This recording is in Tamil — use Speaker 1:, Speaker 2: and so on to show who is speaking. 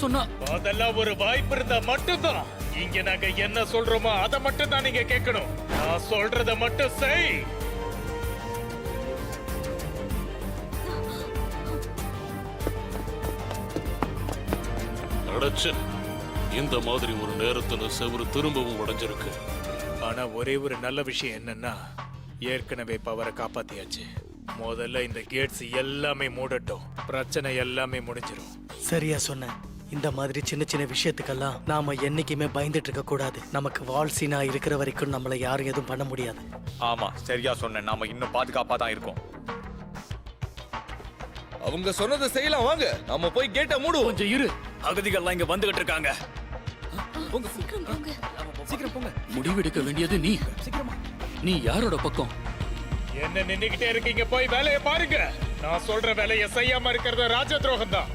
Speaker 1: சொன்னா
Speaker 2: அதெல்லாம் ஒரு வாய்ப்பு இருந்தா மட்டும்தான். இங்க நாங்க என்ன சொல்றோமோ அதை மட்டும் தான் நீங்க கேட்கணும். நான் சொல்றத மட்டும் செய்.
Speaker 3: அடச்சே, இந்த மாதிரி ஒரு நேரத்துல செவுரு திரும்பவும் உடைஞ்சிருக்கு.
Speaker 2: ஆனா ஒரே ஒரு நல்ல விஷயம் என்னன்னா, ஏற்கனவே பவரை காப்பாத்தியாச்சு. முதல்ல இந்த கேட்ஸ் எல்லாமே மூடட்டும், பிரச்சனை எல்லாமே முடிஞ்சிடும்.
Speaker 4: சரியா சொன்ன. இந்த மாதிரி சின்ன சின்ன விஷயத்துக்கெல்லாம் நாம என்னைக்குமே பயந்துட்டு இருக்க கூடாது. நமக்கு வால்சீனா இருக்கிற வரைக்கும் நம்மள யாரும் எதுவும் பண்ண முடியாது.
Speaker 5: ஆமா, சரியா சொன்ன. நாம இன்னும் பாதுகாப்பா தான் இருக்கோம்.
Speaker 6: அவங்க சொன்னதை செய்யலாம். வாங்க, நம்ம போய் கேட்ட மூடுவோம்.
Speaker 1: கொஞ்சம் இரு. அகதிகள்லாம் இங்க வந்துகிட்டு இருக்காங்க.
Speaker 7: சீக்கிரம் போங்க.
Speaker 1: முடிவெடுக்க வேண்டியது நீ. சீக்கிரமா. நீ யாரோட பக்கம்?
Speaker 2: என்ன நின்னுகிட்டே இருக்கீங்க? போய் வேலையை பாருங்க. நான் சொல்ற வேலையை செய்யாம இருக்கிறது ராஜ துரோகம் தான்.